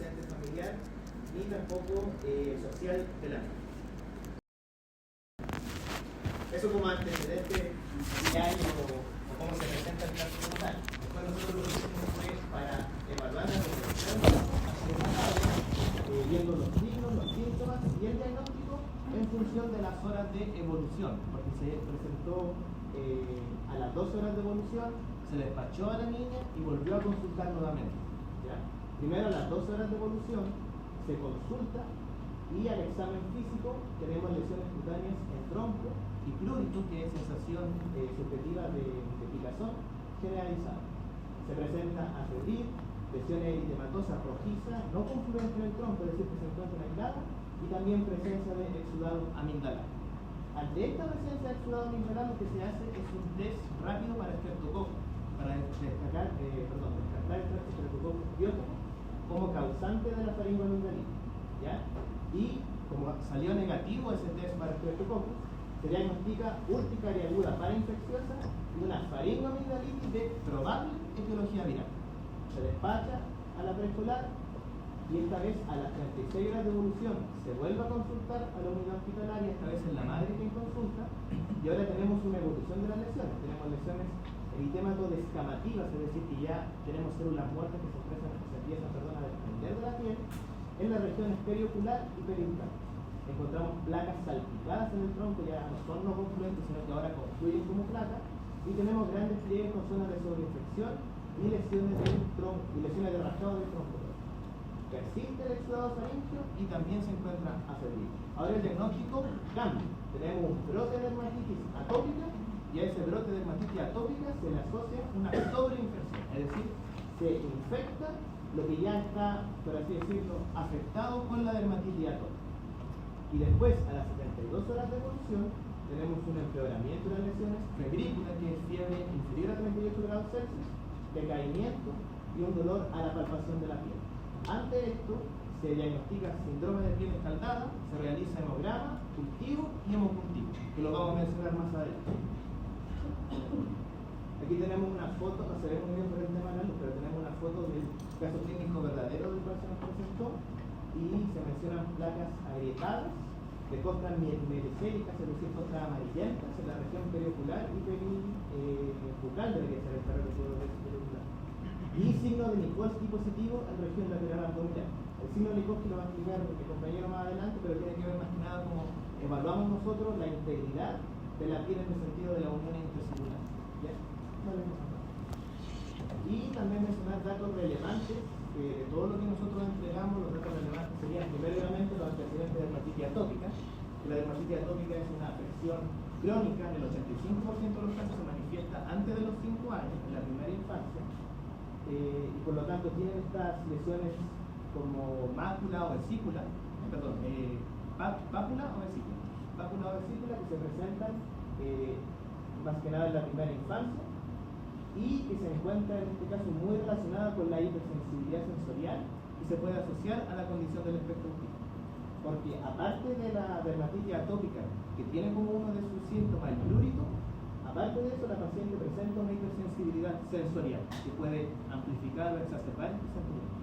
antecedente familiar ni tampoco social de la niña. Eso como antecedente diario o cómo se presenta el caso como tal. Después nosotros lo que hicimos fue para evaluar la progresión viendo los signos, los síntomas y el diagnóstico en función de las horas de evolución, porque se presentó a las 2 horas de evolución, se despachó a la niña y volvió a consultar nuevamente, ¿ya? Primero a las 2 horas de evolución se consulta y al examen físico tenemos lesiones cutáneas en tronco y prurito, que es sensación subjetiva de picazón generalizada. Se presenta a febril, lesiones eritematosas rojizas, no confluentes en el tronco, es decir, que se encuentran aisladas, y también presencia de exudado amigdalar. Ante esta presencia de exudado amigdalar, lo que se hace es un test rápido para estreptococo, para descartar el estreptococo biótico como causante de la faringoamigdalitis, ¿ya? Y como salió negativo ese test para estreptococo, se diagnostica urticaria aguda parainfecciosa y una faringoamigdalitis de probable etiología viral. Se despacha a la preescolar y esta vez a las 36 horas de evolución se vuelve a consultar a la unidad hospitalaria, esta vez es la madre quien consulta, y ahora tenemos una evolución de las lesiones. Tenemos lesiones eritematodescamativas, es decir, que ya tenemos células muertas que se empiezan a desprender de la piel en las regiones periocular y peridural. Encontramos placas salpicadas en el tronco, ya no son no confluentes, sino que ahora confluyen como placas, y tenemos grandes pliegues con zonas de sobreinfección y lesiones del tronco, y lesiones de rajado del tronco. Persiste el exudado faríngeo y también se encuentra afebril. Ahora el diagnóstico cambia. Tenemos un brote de dermatitis atópica y a ese brote de dermatitis atópica se le asocia una sobreinfección, es decir, se infecta lo que ya está, por así decirlo, afectado con la dermatitis atópica. Y después, a las 72 horas de evolución, tenemos un empeoramiento de las lesiones, febrícula, que es fiebre inferior a 38 grados Celsius, decaimiento y un dolor a la palpación de la piel. Ante esto, se diagnostica síndrome de piel escaldada, se realiza hemograma, cultivo y hemocultivo, que lo vamos a mencionar más adelante. Aquí tenemos una foto, no se ve muy bien por el tema de la luz, pero tenemos una foto del caso clínico verdadero del cual se nos presentó y se mencionan placas agrietadas de costras mericéricas, es decir, costras amarillentas en la región periocular y peribucal, debería ser el periocular. Y signo de Nikolsky positivo en región lateral abdominal. El signo de Nikolsky lo va a explicar mi compañero más adelante, pero tiene que ver más que nada cómo evaluamos nosotros la integridad de la piel en el sentido de la unión intracelular. ¿Ya? Vale. Y también mencionar datos relevantes de todo lo que nosotros entregamos. Los datos relevantes serían primeramente los antecedentes de dermatitis atópica, que la dermatitis atópica es una afección crónica, en el 85% de los casos se manifiesta antes de los 5 años, en la primera infancia, y por lo tanto tienen estas lesiones como mácula o vesícula, pápula o vesícula que se presentan más que nada en la primera infancia y que se encuentra en este caso muy relacionada con la hipersensibilidad sensorial y se puede asociar a la condición del espectro autista. Porque aparte de la dermatitis atópica, que tiene como uno de sus síntomas el prurito, aparte de eso la paciente presenta una hipersensibilidad sensorial que puede amplificar o exacerbar este sentimiento.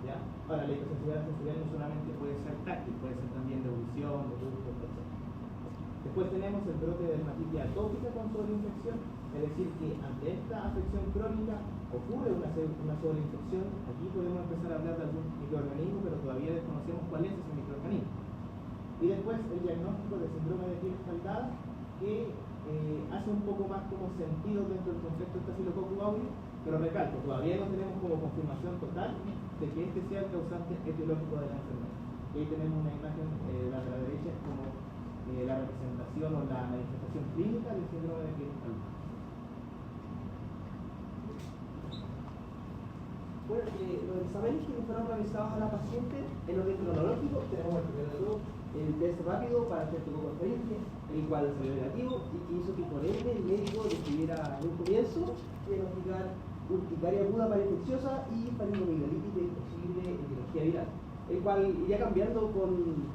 ¿Ya? Ahora, la hipersensibilidad sensorial no solamente puede ser táctil, puede ser también de audición, de gusto, etc. Después tenemos el brote de dermatitis atópica con sobreinfección, es decir, que ante esta afección crónica ocurre una sobreinfección. Aquí podemos empezar a hablar de algún microorganismo, pero todavía desconocemos cuál es ese microorganismo. Y después el diagnóstico de síndrome de piel escaldada, que hace un poco más como sentido dentro del contexto de Staphylococcus aureus, pero recalco, todavía no tenemos como confirmación total de que este sea el causante etiológico de la enfermedad. Y ahí tenemos una imagen de la derecha como la representación o la manifestación clínica del síndrome de piel escaldada. Bueno, los exámenes que fueron realizados a la paciente en orden cronológico, tenemos el primero de todo, el test rápido para estreptococcus faríngeo, el cual salió negativo y que hizo que por ende el médico decidiera en un comienzo diagnosticar urticaria aguda parainfecciosa y faringoamigdalitis de posible etiología viral, el cual iría cambiando con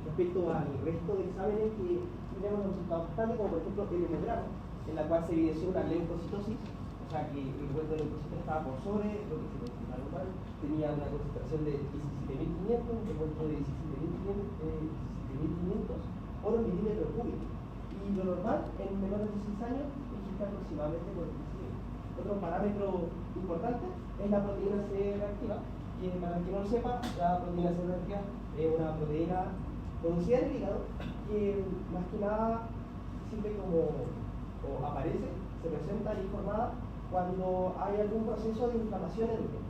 respecto al resto de exámenes que tenemos resultados bastante, como por ejemplo el hemograma, en la cual se evidenció una leucocitosis, o sea que el cuento del leucocito estaba por sobre lo que se considera normal, tenía una concentración de 17.500, el cuento de 17.500 oro en milímetros cúbicos. Y lo normal en menores de 6 años es que está aproximadamente por 15.000. Otro parámetro importante es la proteína C reactiva, que para el que no lo sepa, la proteína C reactiva es una proteína producida en el hígado que más que nada sirve como, o aparece, se presenta y formada cuando hay algún proceso de inflamación en el cuerpo.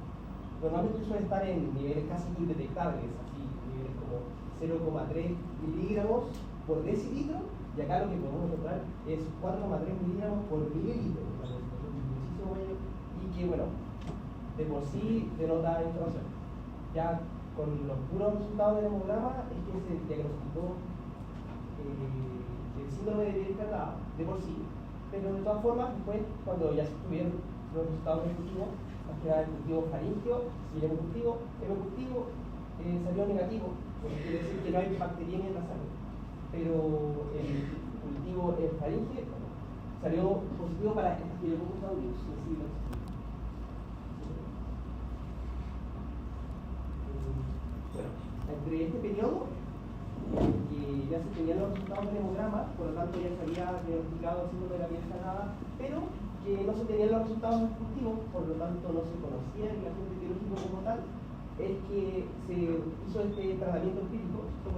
Normalmente suele estar en niveles casi indetectables, así, niveles como 0,3 miligramos por decilitro, y acá lo que podemos encontrar es 4,3 miligramos por mililitro, muchísimo mayor, y que bueno, de por sí denota inflamación. Ya con los puros resultados del hemograma es que se diagnosticó el síndrome de piel escarlata de por sí, pero de todas formas después cuando ya se tuvieron los resultados del cultivo, más que nada el cultivo faríngeo y el hemocultivo salió negativo, quiere decir que no hay bacteriemia en la sangre, pero el cultivo faríngeo salió positivo para Staphylococcus aureus, bueno, entre este periodo que ya se tenían los resultados del hemograma, por lo tanto ya se había diagnosticado el síndrome de la piel escarlata, pero que no se tenían los resultados del cultivo, por lo tanto no se conocía el agente biológico como tal, es que se hizo este tratamiento empírico, lo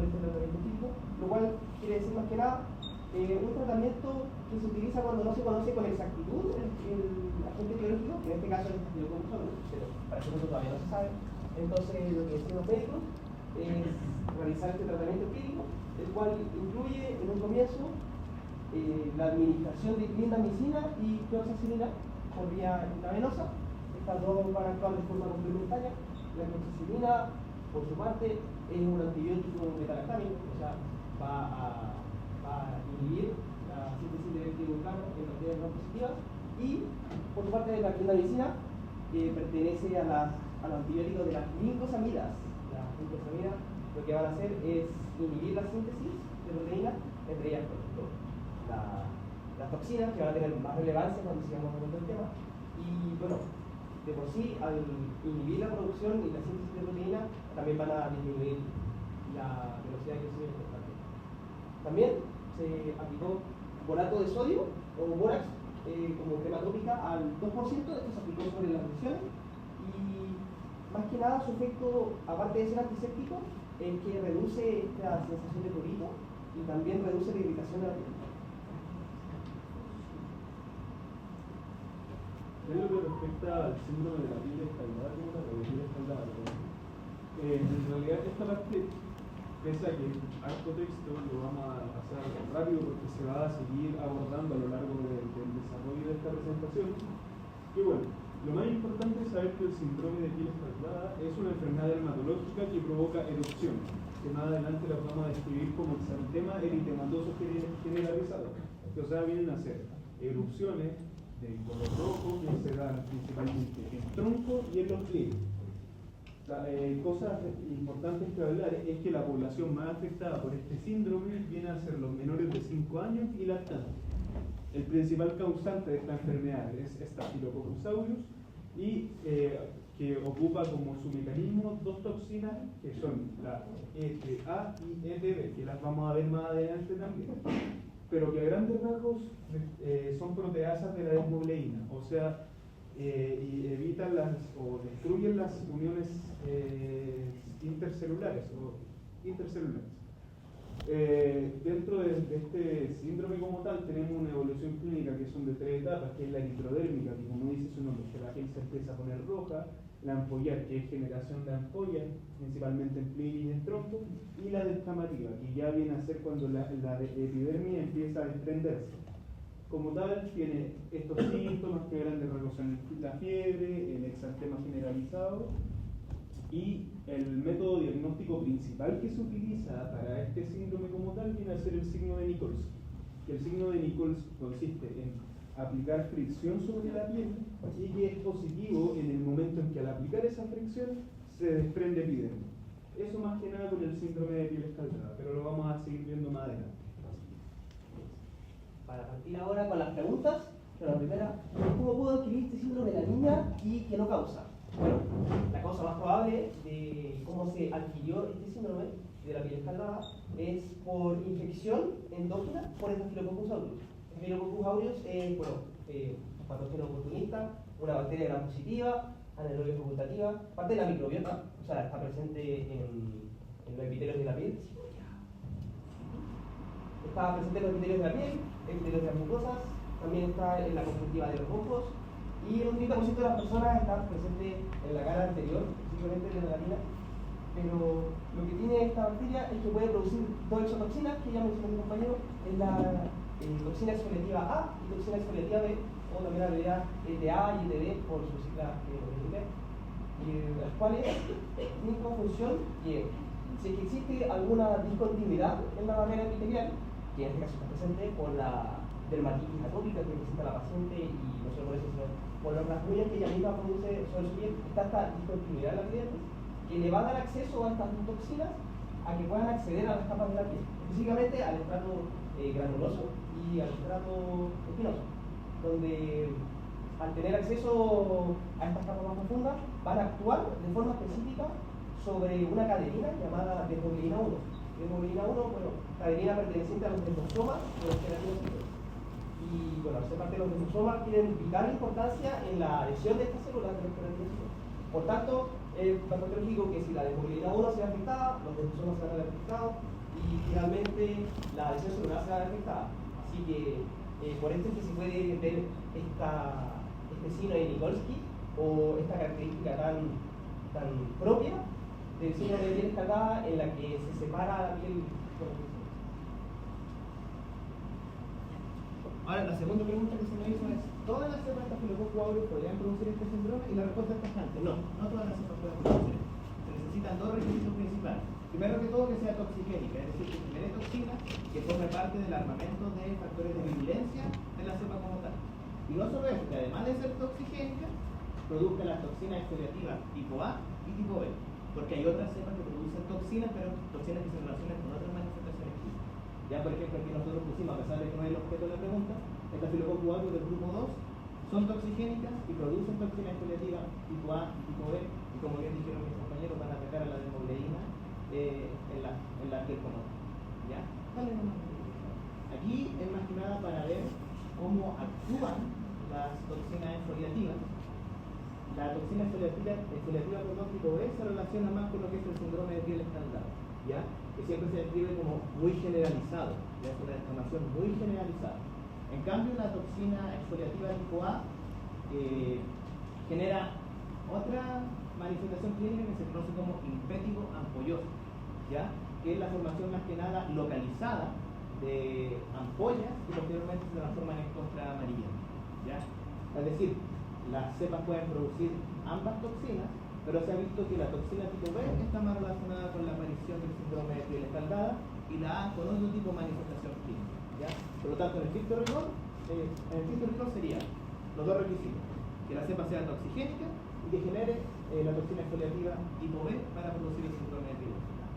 cual quiere decir más que nada un tratamiento que se utiliza cuando no se conoce con exactitud el agente biológico, que en este caso es el Staphylococcus aureus, pero para ese punto todavía no se sabe. Entonces lo que decimos los médicos es realizar este tratamiento empírico, el cual incluye en un comienzo la administración de clindamicina y cloxacilina por vía intravenosa. Estas dos van a actuar de forma complementaria. La cloxacilina, por su parte, es un antibiótico metalactámico, o sea, va a inhibir la síntesis de beta-glucano en bacterias no positivas, y por su parte la clindamicina pertenece a los antibióticos de las glicosamidas. Las glicosamidas lo que van a hacer es inhibir la síntesis de proteínas, entre ellas por ejemplo las toxinas, que van a tener más relevancia cuando sigamos hablando del tema, y bueno, de por sí al inhibir la producción y la síntesis de proteínas también van a disminuir la velocidad de crecimiento del bacteria. También se aplicó borato de sodio o bórax como crema tópica al 2%, esto se aplicó sobre las lesiones, y más que nada su efecto, aparte de ser antiséptico, es que reduce esta sensación de prurito y también reduce la irritación de la piel. En lo que respecta al síndrome de la piel escaldada, en realidad esta parte, pese a que es harto texto, lo vamos a pasar rápido porque se va a seguir abordando a lo largo del desarrollo de esta presentación. Y bueno, lo más importante es saber que el síndrome de piel escaldada es una enfermedad dermatológica que provoca erupciones, que más adelante las vamos a describir como exantema eritematoso generalizado, que o sea vienen a ser erupciones de color rojo que se dan principalmente en el tronco y en los pliegues. Cosas importantes que hablar es que la población más afectada por este síndrome viene a ser los menores de 5 años y lactantes. El principal causante de esta enfermedad es Staphylococcus aureus y que ocupa como su mecanismo dos toxinas que son la ETA y ETB, que las vamos a ver más adelante también, pero que a grandes rasgos son proteasas de la desmogleína, o sea, y evitan o destruyen las uniones intercelulares o intercelulares. Dentro de este síndrome como tal tenemos una evolución clínica que son de 3 etapas, que es la eritrodérmica, que como dice su nombre, que la piel se empieza a poner roja, la ampollar, que es generación de ampollas, principalmente en pliegues y en tronco, y la descamativa, que ya viene a ser cuando la epidermis empieza a desprenderse. Como tal, tiene estos síntomas que grandes rasgos son la fiebre, el exantema generalizado, y el método diagnóstico principal que se utiliza para este síndrome como tal viene a ser el signo de Nichols. Que el signo de Nichols consiste en aplicar fricción sobre la piel y que es positivo en el momento en que al aplicar esa fricción se desprende epidermis. Eso más que nada con el síndrome de piel escaldada, pero lo vamos a seguir viendo más adelante. Para partir ahora con las preguntas, Bueno, la primera, ¿cómo pudo adquirir este síndrome de la niña y qué no causa? Bueno, la causa más probable de cómo se adquirió este síndrome de la piel escaldada es por infección endógena por Staphylococcus aureus. Staphylococcus aureus es, un patógeno oportunista, una bacteria gram positiva, anaerobia facultativa, parte de la microbiota, o sea, está presente en los epitelios de la piel. Está presente en los epitelios de la piel, epitelios de las mucosas, también está en la conjuntiva de los ojos, y un 30% de las personas están presentes en la cara anterior, específicamente de la narina. Pero lo que tiene esta bacteria es que puede producir dos exotoxinas, que ya mencionó mi compañero, es la toxina exfoliativa A y toxina exfoliativa B, o también abreviada ETA y ETB por su sigla inglés, las cuales tienen como función que si es que existe alguna discontinuidad en la barrera epitelial, que en este caso está presente por la dermatitis atópica que presenta la paciente y no solo por eso, sino por las rasguñas que ella misma produce sobre su piel, está esta discontinuidad en la piel que le va a dar acceso a estas toxinas a que puedan acceder a las capas de la piel, específicamente al estrato granuloso y al estrato espinoso, donde al tener acceso a estas capas más profundas van a actuar de forma específica sobre una caderina llamada desmobilina 1. Desmobilina 1, caderina perteneciente a los desmosomas de los queratinocitos. Y al ser parte de los desmosomas tienen vital importancia en la adhesión de estas células de los queratinocitos. Por tanto, es bastante lógico que si la desmobilina 1 se ve afectada, los desmosomas se van a ver afectados y finalmente la adhesión celular se va a ver afectada. Así que por esto es que se puede ver este signo de Nikolsky o esta característica tan propia del síndrome de piel escaldada en la que se separa la piel. Ahora, la segunda pregunta que se me hizo es: ¿todas las cepas de Staphylococcus aureus podrían producir este síndrome? Y la respuesta es tajante: no todas las cepas pueden producir. Se necesitan dos requisitos principales. Primero que todo, que sea toxigénica, es decir, que genere toxina que forme parte del armamento de factores de virulencia de la cepa como tal. Y no solo eso, que además de ser toxigénica, produzca las toxinas exfoliativas tipo A y tipo B. Porque hay otras cepas que producen toxinas, pero toxinas que se relacionan con otras manifestaciones clínicas. Ya, por ejemplo, aquí nosotros pusimos, a pesar de que no es el objeto de la pregunta, el Staphylococcus aureus del grupo 2 son toxigénicas y producen toxinas exfoliativas tipo A y tipo B, y como bien dijeron mis compañeros, van a atacar a la desmobileína en la piel común. ¿Ya? Dale nomás. Aquí es más que nada para ver cómo actúan las toxinas exfoliativas. La toxina exfoliativa tipo B se relaciona más con lo que es el síndrome de piel escaldada, ¿ya? Que siempre se describe como muy generalizado, ¿ya? Es una inflamación muy generalizada. En cambio, la toxina exfoliativa tipo A genera otra manifestación clínica que se conoce como impétigo ampolloso, ¿ya? Que es la formación más que nada localizada de ampollas que posteriormente se transforman en costra amarilla, ¿ya? Es decir, las cepas pueden producir ambas toxinas, pero se ha visto que la toxina tipo B está más relacionada con la aparición del síndrome de piel escaldada y la A con otro tipo de manifestación clínica, ¿ya? Por lo tanto, en el estricto rigor serían los dos requisitos: que la cepa sea toxigénica y que genere la toxina exfoliativa tipo B para producir el síndrome de piel escaldada.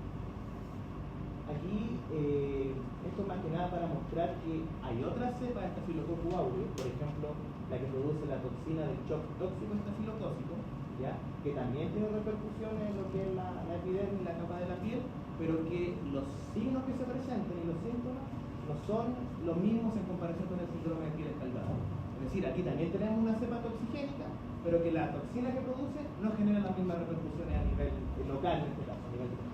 Aquí, esto es más que nada para mostrar que hay otras cepas de Staphylococcus aureus, por ejemplo, la que produce la toxina del shock tóxico estafilocócico, ¿ya? Que también tiene repercusiones en lo que es la epidermis y la capa de la piel, pero que los signos que se presenten y los síntomas no son los mismos en comparación con el síndrome de piel escaldada. Es decir, aquí también tenemos una cepa toxigénica, pero que la toxina que produce no genera las mismas repercusiones a nivel local, en este caso, a nivel local.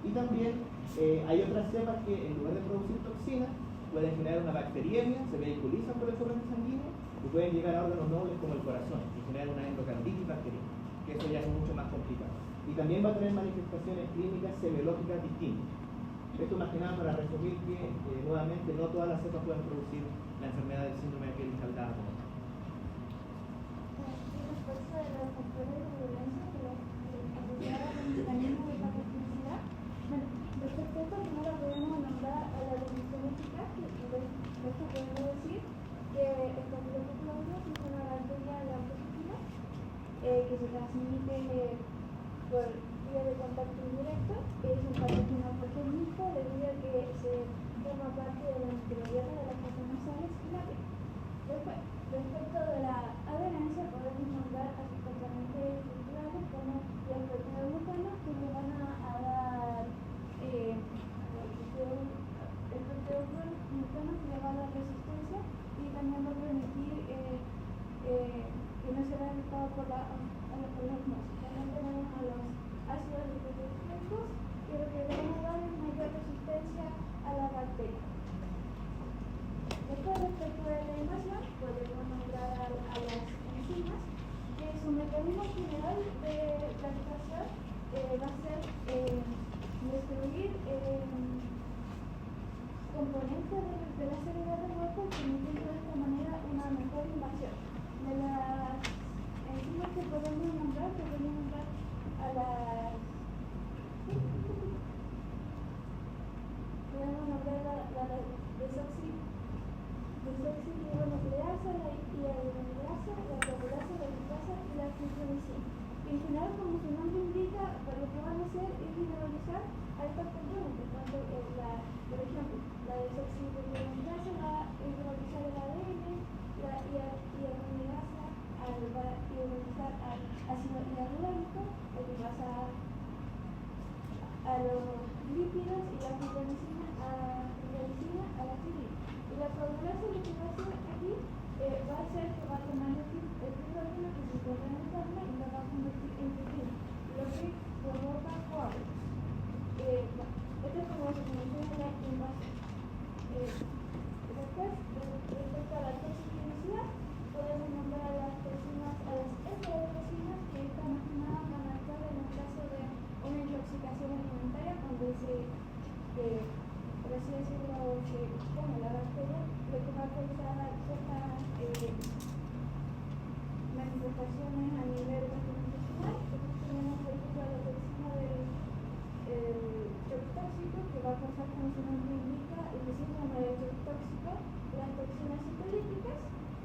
Y también hay otras cepas que en lugar de producir toxinas pueden generar una bacteriemia, se vehiculizan por el torrente sanguíneo y pueden llegar a órganos nobles como el corazón y generar una endocarditis bacteriana, que eso ya es mucho más complicado. Y también va a tener manifestaciones clínicas semiológicas distintas. Esto más que nada para resumir que nuevamente no todas las cepas pueden producir la enfermedad del síndrome de piel escaldada. Respecto de los factores de violencia que asociados al mecanismo de patogenicidad, respecto a esto, primero podemos nombrar a la definición eficaz, que por esto podemos decir que el Staphylococcus aureus es una bacteria gram positiva que se transmite por vía de contacto indirecto. Es un patógeno oportunista debido a que se forma parte de la microbiota de las fosas nasales y la piel. Después, Respecto de la adherencia, podemos nombrar a sus componentes estructurales como los proteoglutanos, que le van a dar el proteoglutano que le va a dar resistencia y también va a permitir que no sea afectado por la osmosis. También tenemos a los ácidos nucleicos, que lo que le van a dar es mayor resistencia a la bacteria. Después, respecto de la invasión, podemos nombrar a las enzimas, que su mecanismo general de la invasión va a ser destruir componentes de la célula del cuerpo, permitiendo de esta manera una mejor invasión. De las enzimas que podemos nombrar a las desoxirribonucleasa, la hidrogenasa, la coagulasa, la lipasa y la angiotensina. En general, como su nombre indica, lo que van a hacer es hidrolizar a estos componentes. Tanto por ejemplo, la desoxirribonucleasa va a hidrolizar el ADN, la hidrogenasa va a hidrolizar al ácido hialurónico, lo que pasa a los lípidos, y la angiotensina a la fibrina. Y la coagulasa lo que va a hacer aquí va a ser que va a tomar el fibrógeno que se encuentra en el plasma y lo va a convertir en proteína, lo que provoca coágulos. Esto es como se menciona la invasión. Después, respecto a la toxicidad, podemos nombrar a las toxinas, a las enterotoxinas, que estas más que nada van a actuar en el caso de una intoxicación alimentaria, cuando por así decirlo, se come la bacteria, lo que va a causar ciertas manifestaciones a nivel gastrointestinal. Tenemos, por ejemplo, la toxina del shock tóxico, que va a causar, como su nombre indica, el síndrome del shock tóxico. Las toxinas citolíticas,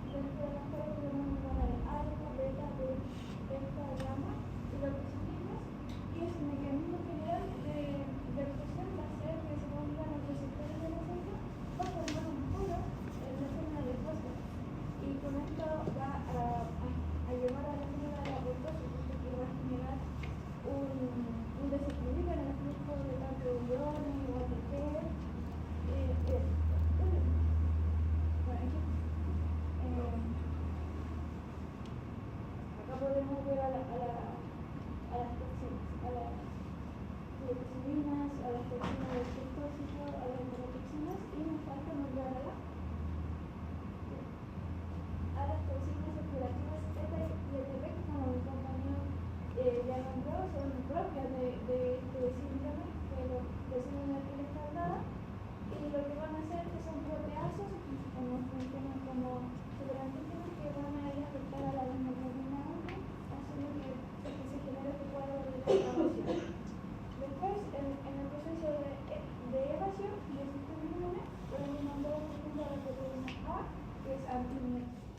dentro de las cuales podemos nombrar el alfa, beta, delta, gamma, y las toxinas, que su mecanismo general de actuación va a ser que se pongan los receptores de la célula, va a formar un polo en la zona de fósforo, y con esto va a llevar a la célula a la apoptosis, que va a generar un desequilibrio en el flujo de tanto iones o ATP. Acá podemos ver a las toxinas, a las dioxinas, a las toxinas del shock tóxico, a las enterotoxinas, y nos falta nombrar a las toxinas circulativas ETA y ETP, que como mi compañero ya nombró, son propias de este síndrome, de síndrome de piel escaldada, y lo que van a hacer que son proteasos, como funcionan como superantígenos, que van a ir a afectar a la hemoglobina 1, haciendo que se genere este cuadro de inflamación. Después, en el proceso de evasión del sistema inmune, podemos nombrar, por ejemplo, a la proteína A, que es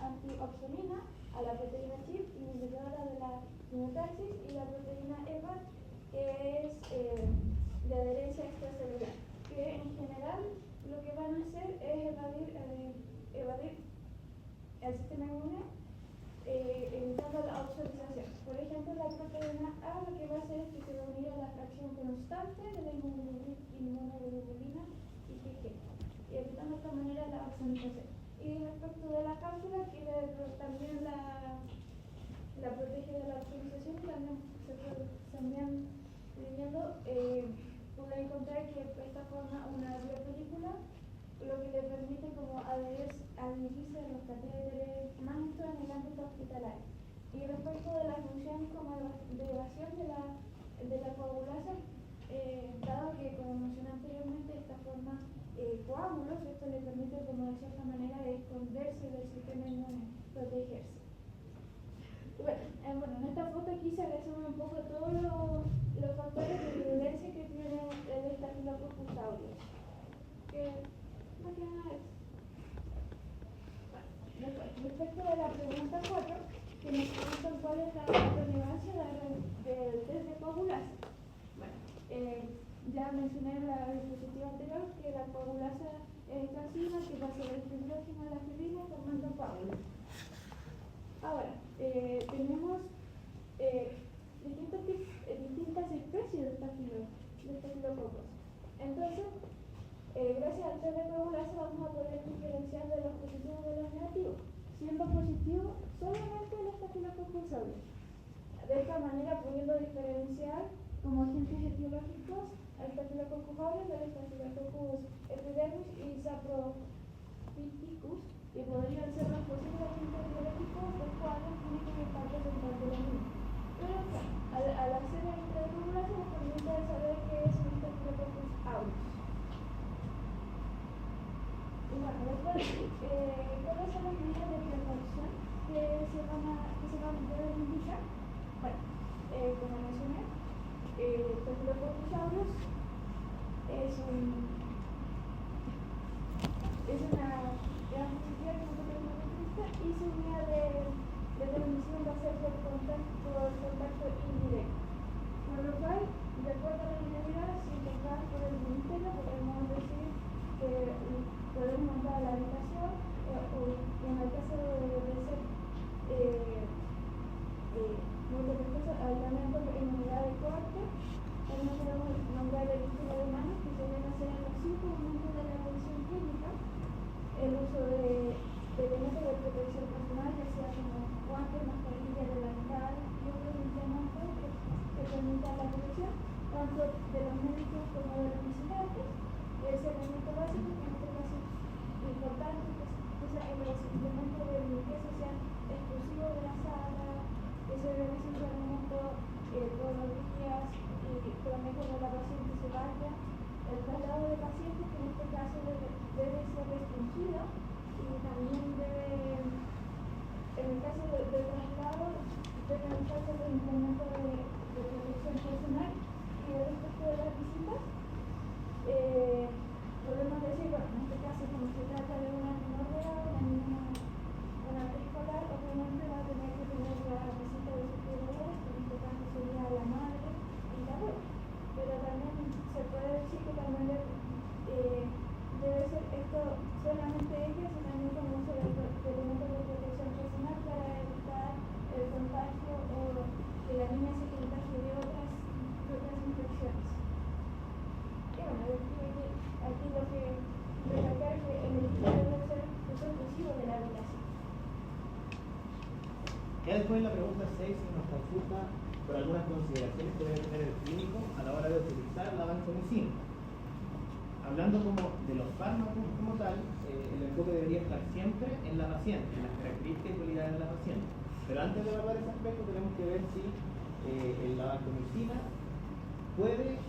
antioxonina, a la proteína CHIP, inhibidora de la quimiotaxis, y la proteína EPA, que es de adherencia extracelular, que en general lo que van a hacer es evadir el sistema inmune, evitando la oxidatización. Por ejemplo, la proteína A lo que va a hacer es que se va a unir a la fracción constante de la inmunoglobulina IgG, y evitando de esta manera la oxidatización. Y respecto de la cápsula, que también la protege de la oxidatización, también leyendo, pude encontrar que esta forma una biopelícula, lo que le permite como adherirse a los catéteres más en el ámbito hospitalario. Y respecto de la función como de evasión de la coagulasa, dado que, como mencioné anteriormente, esta forma coágulos, esto le permite como de cierta manera esconderse del sistema inmune, protegerse. Bueno, en esta foto aquí se resume un poco todos los factores de virulencia que tiene el Staphylococcus aureus. Que más que nada es. Respecto de la pregunta 4, que nos preguntan cuál es la relevancia del test de coagulasa. Bueno, ya mencioné en la diapositiva anterior que la coagulasa es esta enzima que pasa del fibrógeno a la fibrina formando coágulos. Ahora, tenemos distintas especies de estafilococos. Entonces, gracias al test de coagulación vamos a poder diferenciar de los positivos de los negativos, siendo positivo solamente el Staphylococcus aureus. De esta manera, pudiendo diferenciar como agentes etiológicos al Staphylococcus aureus del Staphylococcus epidermis y Saprophyticus, que podrían ser los posibles agentes etiológicos, los cuales tienen que estar presentes de la misma. Pero al hacer el test de coagulación nos permite saber que es un Staphylococcus aureus. Y bueno, después, ¿cuáles son las medidas de precaución que se van a poder indicar? Bueno, como mencioné, Staphylococcus aureus es una gran positiva que nosotros nos interesa y su vía de transmisión va a ser por contacto indirecto. Por lo cual, de acuerdo a la generalidad, si tocar por el ministerio, podemos decir que podemos montar la habitación o en el caso de ser muy costoso, aislamiento en unidad de corte, también podemos nombrar el uso de manos que se deben hacer en los 5 momentos de la atención clínica, el uso de elementos de protección personal, ya sea como guantes, mascarillas delantal y otros instrumentos que permitan la protección tanto de los médicos como de los visitantes. Ese elemento básico que en este caso es importante que los implementos de limpieza sean exclusivos de la sala, que se realicen tratamientos todos los días y también cuando la paciente se vaya. El traslado de pacientes, que en este caso debe ser restringido y también debe, en el caso de traslado, debe realizarse los implementos de protección personal y respecto de las visitas. Podemos decir, bueno, en este caso, como se trata de una menor de edad, una preescolar, obviamente va a tener que tener la visita de sus cuidadores, que en este caso sería la madre y la abuela. Pero también se puede decir que también debe ser esto solamente ellas y también con uso de elementos de protección personal para evitar el contagio o que la niña se contagie de otras infecciones. Y bueno, aquí lo que recalcar es que el medicamento debe ser uso exclusivo de la habitación. Ya después la pregunta 6 nos consulta por algunas consideraciones que debe tener el clínico a la hora de utilizar la vancomicina. Hablando como de los fármacos como tal, el enfoque debería estar siempre en la paciente, en las características y cualidades de la paciente. Pero antes de evaluar ese aspecto tenemos que ver si la vancomicina puede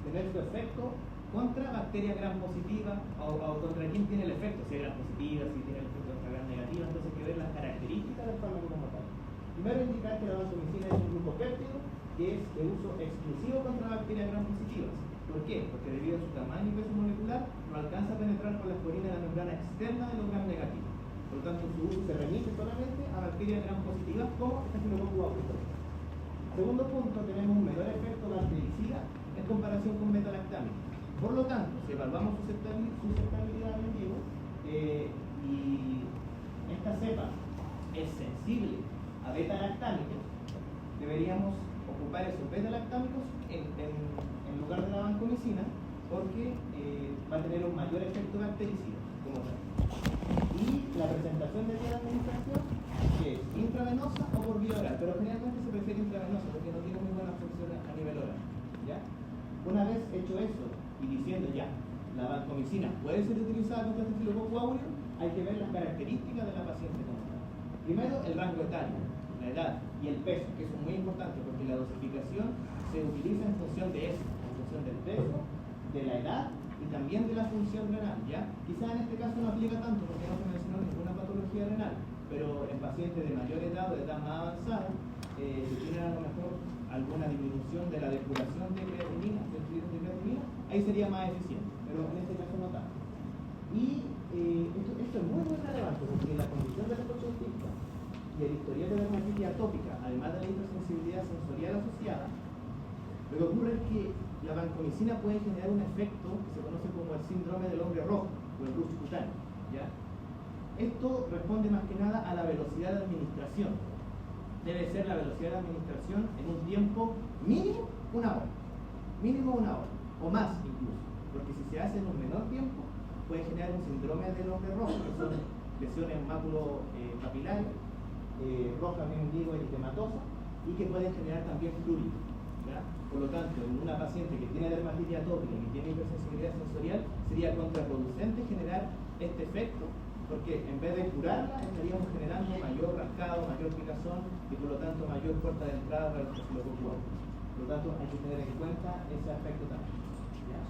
tener su efecto contra bacterias gram positivas o contra quién tiene el efecto, si es gram positiva, si tiene el efecto contra gram negativa. Entonces hay que ver las características del fármaco como tal. Primero indicar que la vancomicina es un glucopéptido que es de uso exclusivo contra bacterias gram positivas. ¿Por qué? Porque debido a su tamaño y peso molecular no alcanza a penetrar por la esporina de la membrana externa de los gram negativos. Por lo tanto, su uso se remite solamente a bacterias gram positivas como Staphylococcus aureus. Segundo punto, tenemos un menor efecto bactericida en comparación con beta-lactámicos. Por lo tanto, si evaluamos susceptibilidad al vivo y esta cepa es sensible a beta-lactámicos, deberíamos ocupar esos beta-lactámicos en lugar de la vancomicina porque va a tener un mayor efecto bactericida como tal. Y la presentación de vía de administración, que es intravenosa o por vía oral, pero generalmente se prefiere intravenosa porque no tiene muy buena función a nivel oral. ¿Ya? Una vez hecho eso y diciendo ya, la vancomicina puede ser utilizada contra el Staphylococcus aureus, hay que ver las características de la paciente como tal. Primero, el rango etario, la edad y el peso, que eso es muy importante porque la dosificación se utiliza en función de eso, en función del peso, de la edad y también de la función renal, ¿ya? Quizás en este caso no aplica tanto porque no se mencionó ninguna patología renal, pero en pacientes de mayor edad o de edad más avanzada, si tienen a lo mejor alguna disminución de la depuración de creatinina, del fluido de creatinina, ahí sería más eficiente, pero en este caso no tanto. Y esto es muy relevante porque la condición de la conjuntivitis y el historial de dermatitis atópica, además de la hipersensibilidad sensorial asociada, lo que ocurre es que la vancomicina puede generar un efecto que se conoce como el síndrome del hombre rojo o el rush cutáneo, ¿ya? Esto responde más que nada a la velocidad de administración. Debe ser la velocidad de administración en un tiempo mínimo 1 hora. Mínimo 1 hora, o más incluso. Porque si se hace en un menor tiempo, puede generar un síndrome del hombre rojo, que son lesiones maculopapilares, rojas, bien digo, eritematosa, y que pueden generar también fluido. Por lo tanto, en una paciente que tiene dermatitis atópica y que tiene hipersensibilidad sensorial, sería contraproducente generar este efecto, porque en vez de curarla, estaríamos generando mayor rascado, mayor picazón y por lo tanto mayor puerta de entrada para el estafilococcus aureus. Por lo tanto, hay que tener en cuenta ese aspecto también. ¿Ya?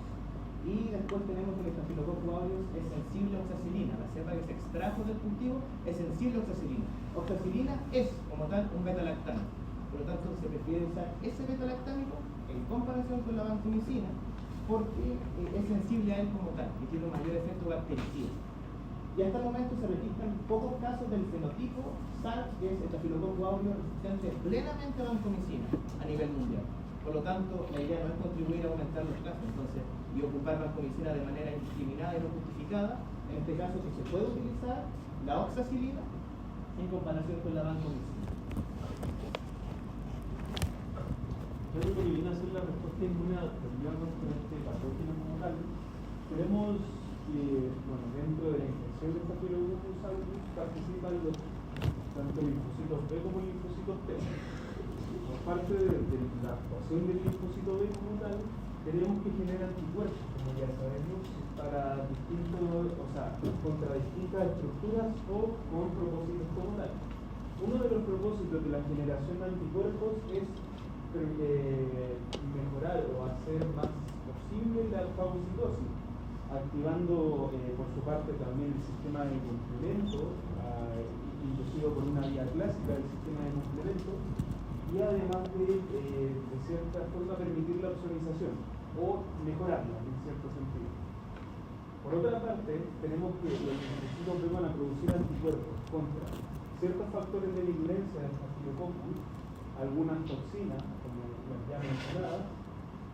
Y después tenemos que el estafilococcus aureus es sensible a oxacilina. La cepa que se extrajo del cultivo es sensible a oxacilina. Oxacilina es, como tal, un beta-lactámico. Por lo tanto, se prefiere usar ese beta-lactámico en comparación con la vancomicina porque es sensible a él como tal y tiene un mayor efecto bactericida. Y hasta el momento se registran pocos casos del fenotipo SARS, que es estafilococcus aureus resistente plenamente a vancomicina a nivel mundial. Por lo tanto, la idea no es contribuir a aumentar los casos y ocupar vancomicina de manera indiscriminada y no justificada. En este caso, que se puede utilizar la oxacilina en comparación con la vancomicina. Yo creo que viene a ser la respuesta inmunitaria contra este patógeno como tal. Tenemos que, bueno, dentro de la infección de estafilococcus aureus participan tanto linfocitos B como linfocitos T. Por parte de la actuación del linfocito B como tal, tenemos que generar anticuerpos, como ya sabemos, para contra distintas estructuras o con propósitos como tal. Uno de los propósitos de la generación de anticuerpos es mejorar o hacer más posible la fagocitosis, activando por su parte también el sistema de complemento, inducido por una vía clásica del sistema de complemento, y además de cierta forma permitir la opsonización o mejorarla en cierto sentido. Por otra parte, tenemos que los linfocitos van a producir anticuerpos contra ciertos factores de virulencia del estafilococcus, algunas toxinas, como las ya mencionadas,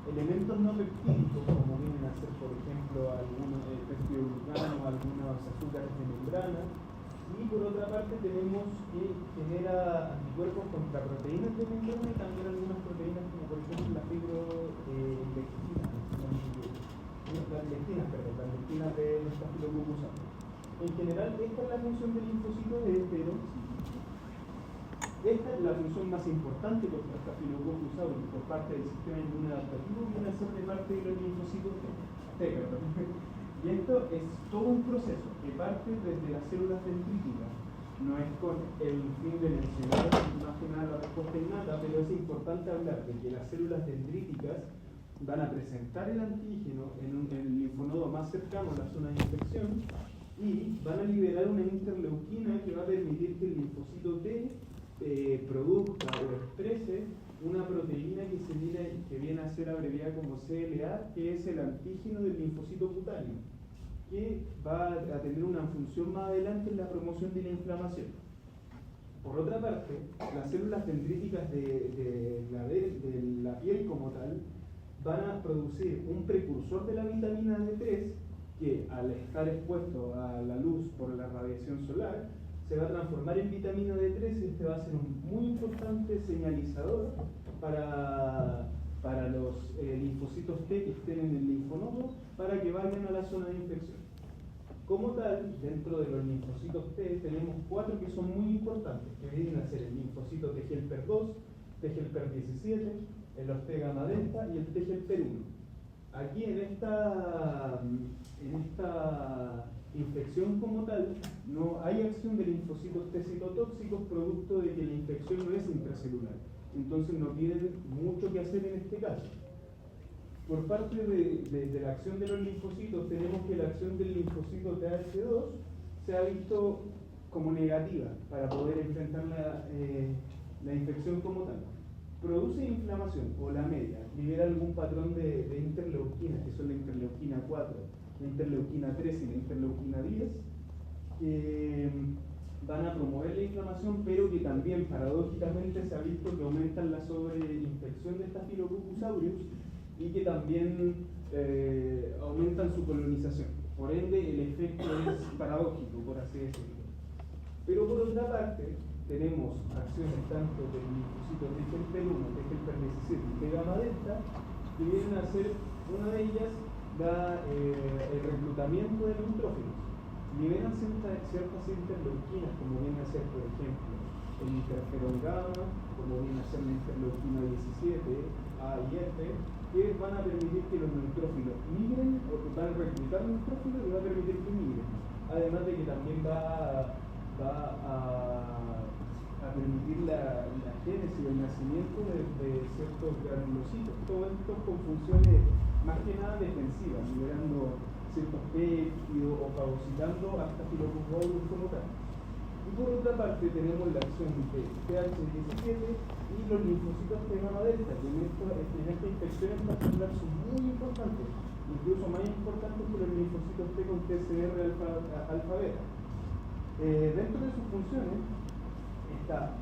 elementos no peptídicos, como vienen a ser, por ejemplo, algunos peptidoglucano, algunos azúcares de membrana, y por otra parte tenemos que genera anticuerpos contra proteínas de membrana y también algunas proteínas, como por ejemplo la las lectinas de estafilococcus aureus. En general, esta es la función del linfocito B, pero esta es la función más importante contra Staphylococcus aureus por parte del sistema inmune adaptativo, viene a ser de parte de los linfocitos T. Y esto es todo un proceso que parte desde las células dendríticas. No es con el fin de mencionar más que nada la respuesta innata, pero es importante hablar de que las células dendríticas van a presentar el antígeno en el linfonodo más cercano a la zona de infección y van a liberar una interleuquina que va a permitir que el linfocito T produzca o exprese una proteína que viene a ser abreviada como CLA, que es el antígeno del linfocito cutáneo, que va a tener una función más adelante en la promoción de la inflamación. Por otra parte, las células dendríticas de la piel como tal van a producir un precursor de la vitamina D3 que al estar expuesto a la luz por la radiación solar se va a transformar en vitamina D3 y este va a ser un muy importante señalizador para los linfocitos T que estén en el linfonodo para que vayan a la zona de infección. Como tal, dentro de los linfocitos T tenemos 4 que son muy importantes, que vienen a ser el linfocito T helper 2, T helper 17, los T gamma delta y el T helper 1. Aquí en esta infección como tal, no hay acción de linfocitos T citotóxicos producto de que la infección no es intracelular. Entonces no tienen mucho que hacer en este caso. Por parte de la acción de los linfocitos, tenemos que la acción del linfocito TH2 se ha visto como negativa para poder enfrentar la infección como tal. Produce inflamación, o la media, libera algún patrón de interleuquinas, que son la interleuquina 4, la interleuquina 3 y la interleuquina 10, que van a promover la inflamación, pero que también paradójicamente se ha visto que aumentan la sobreinfección de Staphylococcus aureus y que también aumentan su colonización. Por ende, el efecto es paradójico, por así decirlo. Pero por otra parte, tenemos acciones tanto del linfocito T-Helper 1, T-Helper 17 y T-gamma delta, que vienen a ser, una de ellas da el reclutamiento de neutrófilos. Liberan ciertas interleuquinas, como viene a ser, por ejemplo, el interferón gamma, como viene a ser la interleuquina 17, A y F, que van a permitir que los neutrófilos migren, o que van a reclutar neutrófilos y va a permitir que migren. Además de que también va a permitir la génesis y el nacimiento de ciertos granulocitos. Todo esto con funciones más que nada defensivas, liberando ciertos péptidos o fagocitando hasta Staphylococcus como tal. Y por otra parte tenemos la acción de TH17 y los linfocitos T-gamma delta, que en esta infección en particular son muy importantes, incluso más importantes que los linfocitos T con TCR alfa beta. Dentro de sus funciones está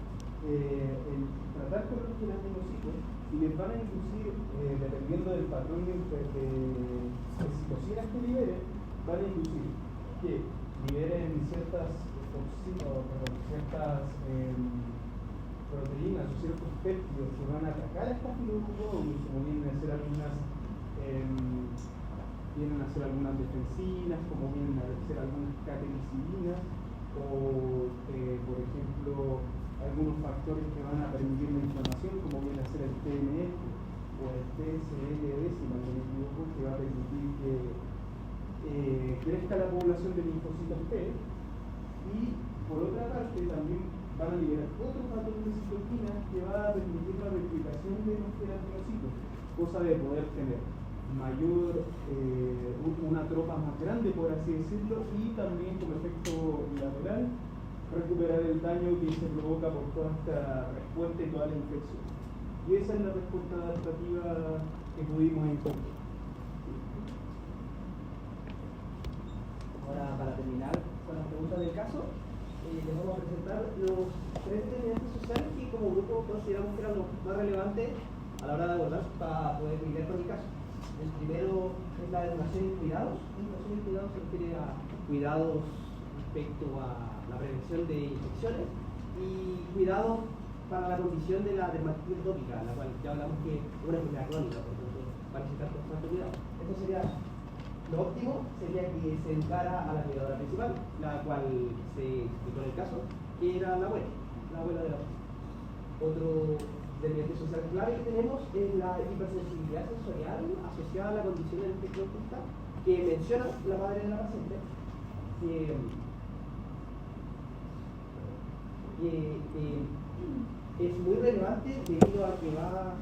el tratar con los granulocitos y les van a inducir, dependiendo del patrón de citocinas que liberen, van a inducir que liberen ciertas proteínas o ciertos péptidos que van a atacar a esta Staphylococcus, como vienen a ser algunas defensinas, como vienen a ser algunas catequicidinas, o por ejemplo algunos factores que van a permitir la inflamación, como viene a ser el TNF o el TSLD, si no me equivoco, que va a permitir que crezca la población de linfocitos T. Y por otra parte también van a liberar otro patrón de citoquinas que va a permitir la replicación de los queratinocitos, cosa de poder tener mayor, una tropa más grande, por así decirlo, y también como efecto lateral recuperar el daño que se provoca por toda esta respuesta y toda la infección. Y esa es la respuesta adaptativa que pudimos encontrar. Ahora, para terminar con las preguntas del caso, les vamos a presentar los tres determinantes sociales que como grupo consideramos que eran los más relevantes a la hora de abordar para poder lidiar con el caso. El primero es la educación y cuidados. Educación y cuidados se refiere a cuidados respecto a la prevención de infecciones y cuidados para la condición de la dermatitis atópica, la cual ya hablamos que es una enfermedad crónica, por tanto va a necesitar constante cuidado. Esto sería lo óptimo, sería que se educara a la cuidadora principal, la cual se explicó en el caso, que era la abuela de la persona. Otro determinante social clave que tenemos es la hipersensibilidad sensorial asociada a la condición del espectro autista, que menciona la madre de la paciente, es muy relevante debido a que esta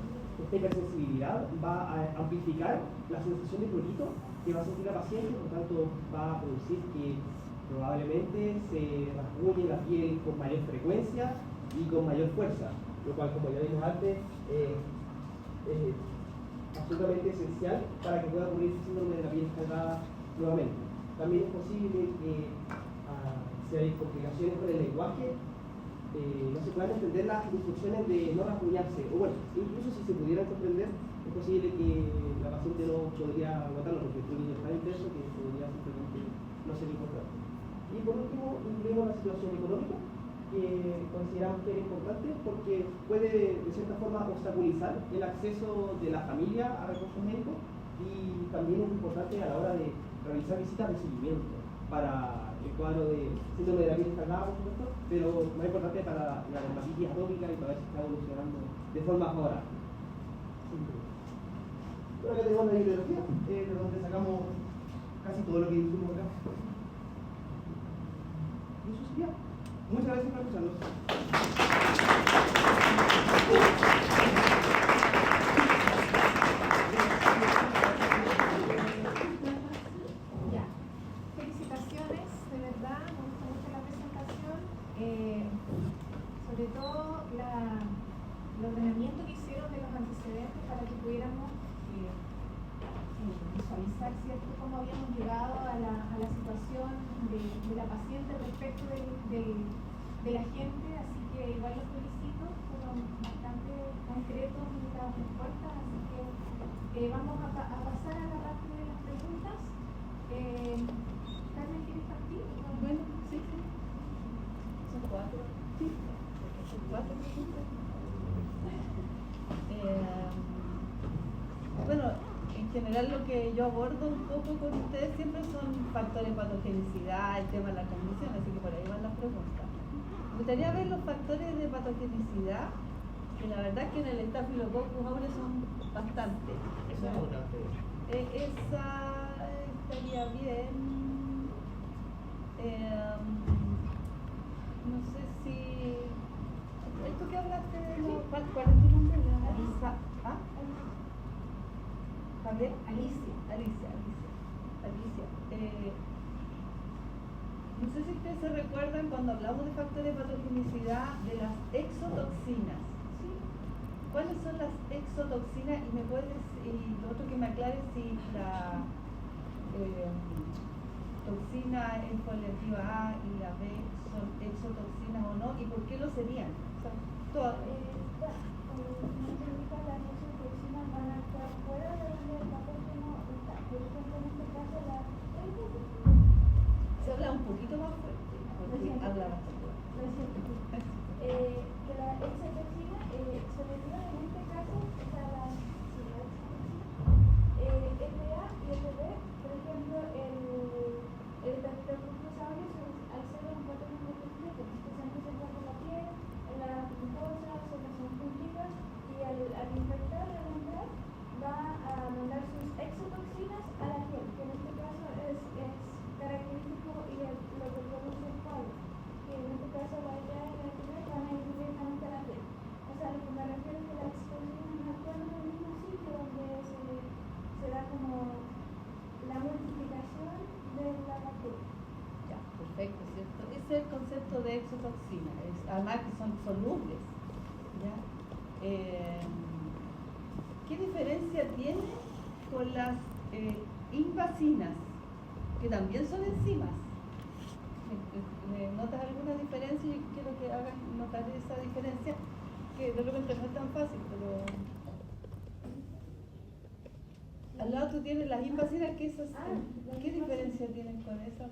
hipersensibilidad va a amplificar la sensación de prurito que va a sentir la paciente, por lo tanto va a producir que probablemente se rasguñe la piel con mayor frecuencia y con mayor fuerza, lo cual, como ya vimos antes, es absolutamente esencial para que pueda ocurrir el síndrome de la piel escaldada nuevamente. También es posible que si hay complicaciones con el lenguaje, no se puedan entender las instrucciones de no rasguñarse, o bueno, incluso si se pudieran comprender, es posible que la paciente no podría aguantarlo porque el fluido es tan intenso que podría simplemente no ser importante. Y por último, incluimos la situación económica, que consideramos que es importante porque puede de cierta forma obstaculizar el acceso de la familia a recursos médicos, y también es importante a la hora de realizar visitas de seguimiento para el cuadro de síndrome de la piel escaldada, por supuesto, pero más importante para la dermatitis atópica y para ver si está evolucionando de forma favorable. Bueno, acá tenemos la bibliografía, de donde sacamos casi todo lo que dijimos acá. Y eso sería. Muchas gracias por escucharnos. Ya. Felicitaciones, de verdad, me gustó mucho la presentación. Sobre todo el ordenamiento que hicieron de los antecedentes para que pudiéramos visualizar, ¿cierto?, cómo habíamos llegado a la situación de la paciente respecto de la gente, así que igual los felicito, fueron bastante concretos en las respuestas, así que vamos a pasar a la parte de las preguntas. Carmen, ¿quieres partir? Bueno, sí. 4. Sí, porque son 4 preguntas. Bueno, en general lo que yo abordo un poco con ustedes siempre son factores de patogenicidad, el tema de la transmisión, así que por ahí van las preguntas. Me gustaría ver los factores de patogenicidad, que la verdad es que en el Staphylococcus aureus son bastantes. Esa es una Esa estaría bien. No sé si... ¿Esto que hablaste de los... ¿Cuál es tu nombre? Alicia. ¿Ah? ¿Javier? Alicia. No sé si ustedes se recuerdan cuando hablamos de factores de patogenicidad de las exotoxinas. Sí. ¿Cuáles son las exotoxinas? Y lo otro que me aclare si la toxina exfoliativa A y la B son exotoxinas o no, y por qué lo serían. O sea, todas. Las exotoxinas van a actuar fuera de donde el patógeno está. Por ejemplo, en este caso, Se habla un poquito más fuerte, porque habla bastante. que la exotoxina exfoliativa en este caso está la FDA y FB, por ejemplo, el Staphylococcus aureus, al ser un patógeno multifílico, especialmente se encuentra en la piel, en las mucosas, en las conjuntivas, y al infectar, al entrar, va a mandar sus exotoxinas a la piel, que en este caso es característico y lo que produce el polvo, que en este caso la FDA y la FB van a ir directamente a la piel. O sea, lo que me refiero es que las exotoxinas no actúan en el mismo sitio donde se da como la multiplicación de la bacteria. Ya, perfecto, ¿cierto? Ese es el concepto de exotoxina, además que son solubles. ¿Ya? ¿Qué diferencia tiene con las invasinas, que también son enzimas? ¿Notas alguna diferencia? Yo quiero que hagan notar esa diferencia, que de repente no es tan fácil, pero... Al lado tú tienes las invasinas, ¿qué diferencia tienen con esas?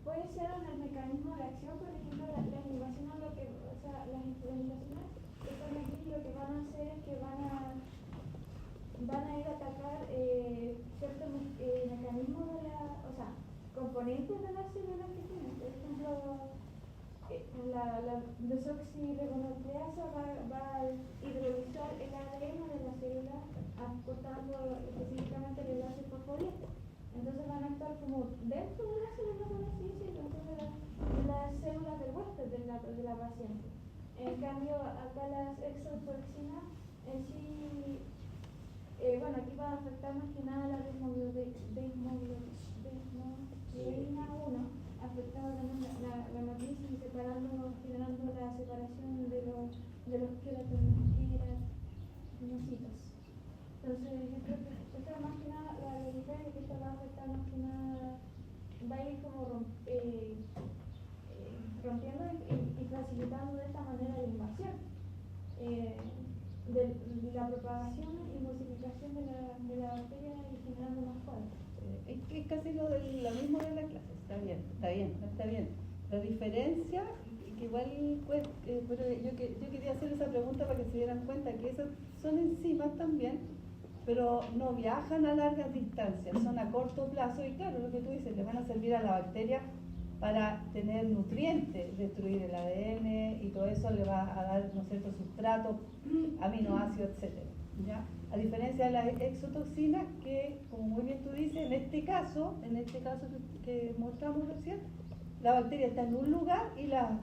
Puede ser en el mecanismo de acción, por ejemplo, las invasiones, las invasiones que están aquí, lo que van a hacer es que van a ir a atacar ciertos mecanismos componentes de las células que tienen. Por ejemplo, la desoxirribonucleasa va a hidrolizar el ADN de la célula, acortando específicamente el enlace fosfolípido. Entonces van a actuar como dentro de la célula, por así decirlo, de las células del huésped de la paciente. En cambio, acá las exotoxinas en sí, aquí va a afectar más que nada la desmoglobina 1, afectando también la matriz y generando la separación de los queratinocitos. Entonces, yo creo que esto es más que nada la diferencia, que esto va a afectar más que nada, va a ir como rompiendo y facilitando de esta manera la invasión, de la propagación y multiplicación de la bacteria y generando más cuadros. Es casi lo mismo de la clase, está bien. La diferencia, que igual, pues, pero yo quería hacer esa pregunta para que se dieran cuenta que esas son enzimas también, pero no viajan a largas distancias, son a corto plazo y claro, lo que tú dices, le van a servir a la bacteria para tener nutrientes, destruir el ADN y todo eso le va a dar, ¿no es cierto?, sustrato, aminoácidos, etc. ¿Ya? A diferencia de las exotoxinas que, como muy bien tú dices, en este caso que mostramos recién, la bacteria está en un lugar y la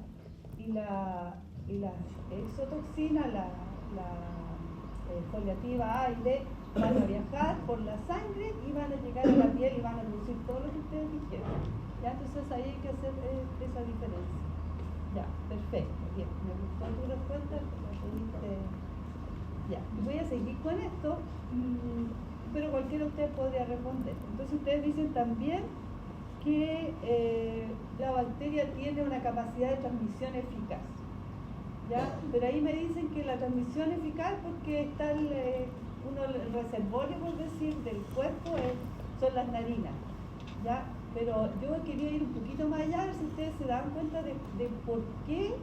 exotoxina, la foliativa A y B, van a viajar por la sangre y van a llegar a la piel y van a producir todo lo que ustedes dijeron. ¿Ya? Entonces ahí hay que hacer esa diferencia. Ya, perfecto, bien, me gustó tu respuesta, la pudiste. Ya, voy a seguir con esto, pero cualquiera de ustedes podría responder. Entonces ustedes dicen también que la bacteria tiene una capacidad de transmisión eficaz. ¿Ya? Pero ahí me dicen que la transmisión eficaz porque está el reservorio, por decir, del cuerpo son las narinas. ¿Ya? Pero yo quería ir un poquito más allá, a ver si ustedes se dan cuenta de por qué,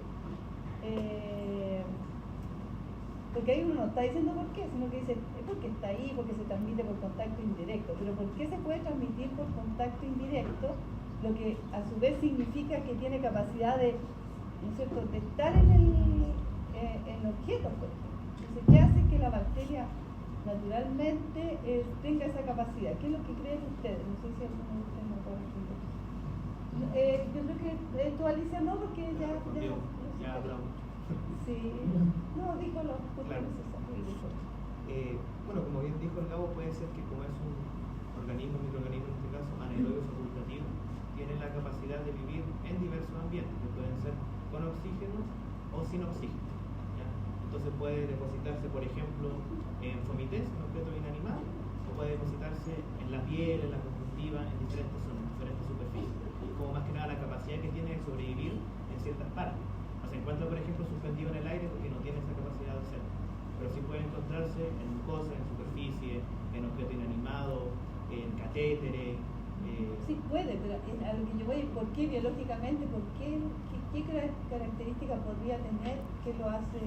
porque ahí uno no está diciendo por qué, sino que dice, es porque está ahí, porque se transmite por contacto indirecto. Pero ¿por qué se puede transmitir por contacto indirecto? Lo que a su vez significa que tiene capacidad de, ¿no es cierto?, de estar en el objeto, por ejemplo. Entonces, ¿qué hace que la bacteria naturalmente tenga esa capacidad? ¿Qué es lo que creen ustedes? No sé si alguno de ustedes me puede responder. Yo creo que tú, Alicia, no, porque Ya hablamos. Sí, no, dijo lo que Claro. necesito. Bueno, como bien dijo el Gabo, puede ser que como es un organismo, microorganismo en este caso, anaerobio facultativo, tiene la capacidad de vivir en diversos ambientes, que pueden ser con oxígeno o sin oxígeno. ¿Ya? Entonces puede depositarse, por ejemplo, en fomites, en objetos inanimados, o puede depositarse en la piel, en la conjuntiva, en diferentes zonas, en diferentes superficies. Como más que nada la capacidad que tiene de sobrevivir en ciertas partes. No se encuentra, por ejemplo, suspendido en el aire porque no tiene esa capacidad de hacerlo. Pero sí puede encontrarse en mucosa, en superficie, en objetos inanimados, en catéteres. Sí puede, pero a lo que yo voy, ¿por qué biológicamente? ¿Por qué? ¿Qué característica podría tener que lo hace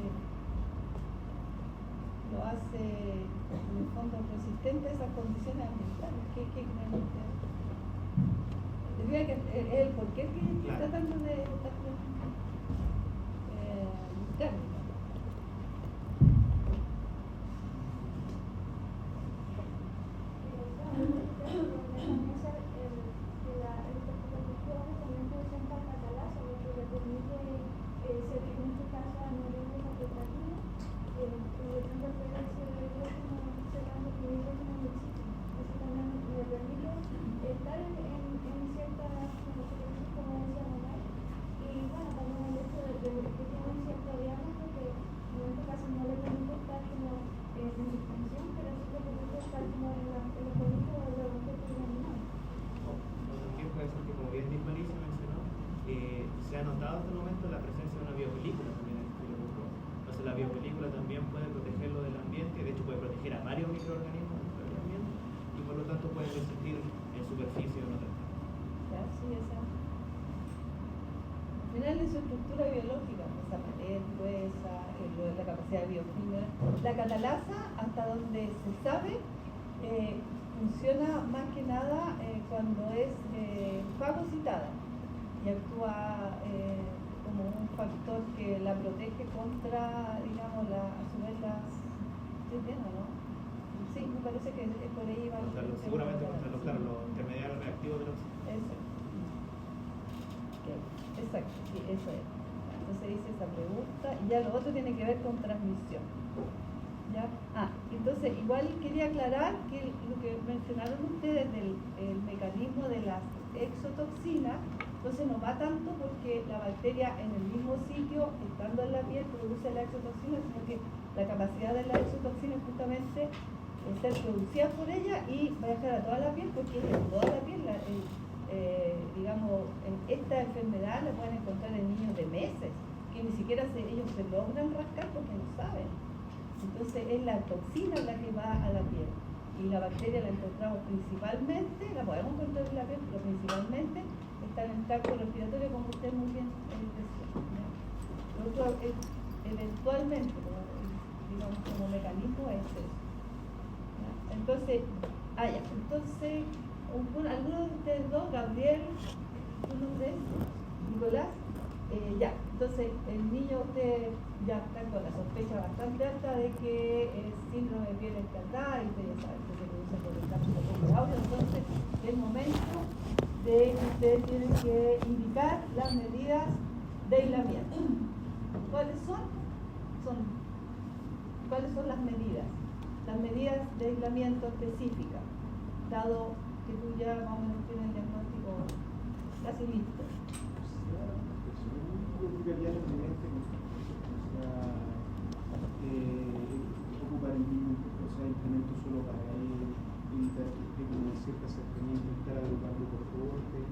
en el fondo resistente a esas condiciones ambientales? ¿Qué creen ustedes? Diría que el por qué que Claro. tratando de buscar términos. Se ha notado hasta el momento la presencia de una biopelícula también en el microorganismo. Entonces la biopelícula también puede protegerlo del ambiente, de hecho puede proteger a varios microorganismos dentro del ambiente y por lo tanto pueden resistir en superficie o en otras partes. ¿Ya? Sí, esa. Al final de su estructura biológica, esa pared gruesa, la capacidad de bioquímica. La catalasa, hasta donde se sabe, funciona más que nada cuando es fagocitada y actúa como un factor que la protege contra, digamos, a su vez las... ¿Sí entiendo, no? Sí, me parece que es por ahí va. Seguramente contra los intermediarios reactivos del oxígeno. Eso. Okay. Exacto, sí, eso es. Entonces hice esa pregunta y ya lo otro tiene que ver con transmisión. ¿Ya? Entonces igual quería aclarar que lo que mencionaron ustedes del mecanismo de las exotoxinas, entonces no va tanto porque la bacteria en el mismo sitio, estando en la piel, produce la exotoxina, sino que la capacidad de la exotoxina es justamente ser producida por ella y viajar a toda la piel, porque es en toda la piel. Digamos, esta enfermedad la pueden encontrar en niños de meses, que ni siquiera ellos se logran rascar porque no saben. Entonces es la toxina la que va a la piel. Y la bacteria la encontramos principalmente, la podemos encontrar en la piel, pero principalmente está en el tracto respiratorio, como usted muy bien decía. Lo otro es, eventualmente, digamos, como mecanismo es eso. ¿Ya? Entonces, alguno de ustedes dos, Gabriel, ¿tu nombre es? Nicolás, ya, entonces el niño usted ya está con la sospecha bastante alta de que es síndrome de piel escarlata y usted ya sabe que se produce por el tráfico de audio, entonces es el momento de que ustedes tienen que indicar las medidas de aislamiento. ¿Cuáles son? ¿Cuáles son las medidas? Las medidas de aislamiento específicas, dado que tú ya más o menos tienes el diagnóstico casi listo. Ocupar instrumento solo para evitar que con cierta cercanía intentar agruparlo por cohorte.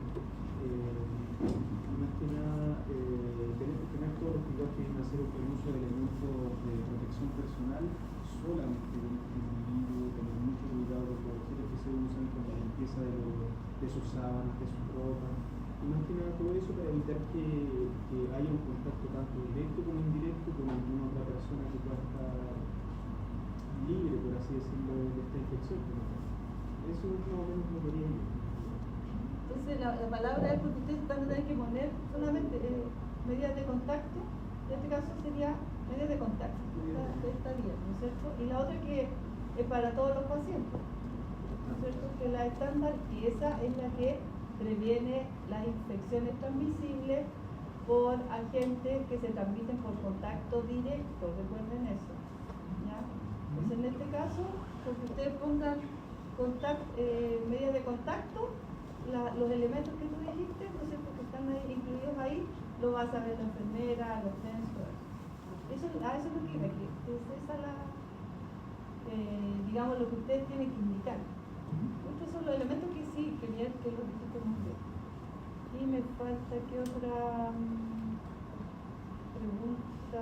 Más que nada, tener todos los cuidados que vienen a hacer el uso de elementos de protección personal solamente de este individuo, tener mucho cuidado de los objetos que se usan con la limpieza de de sus sábanas, de sus ropas, y más que nada todo eso para evitar que haya un contacto tanto directo como indirecto con alguna otra persona que pueda estar libre, por así decirlo, de esta infección. Eso es más o menos lo que quería yo. Entonces la palabra es porque ustedes van a tener que poner solamente medidas de contacto. En este caso sería medidas de contacto. Está bien, ¿no es cierto? Y la otra que es para todos los pacientes, ¿no es cierto? Que la estándar, y esa es la que previene las infecciones transmisibles por agentes que se transmiten por contacto directo, recuerden eso, ¿ya? Pues en este caso, porque ustedes pongan medidas de contacto, los elementos que tú dijiste, ¿no es cierto?, que están ahí, incluidos ahí, lo va a saber la enfermera, los censos. Eso es lo que iba aquí, es esa digamos, lo que ustedes tienen que indicar. Estos son los elementos que sí, que lo dijiste muy bien. Y me falta, ¿qué otra pregunta?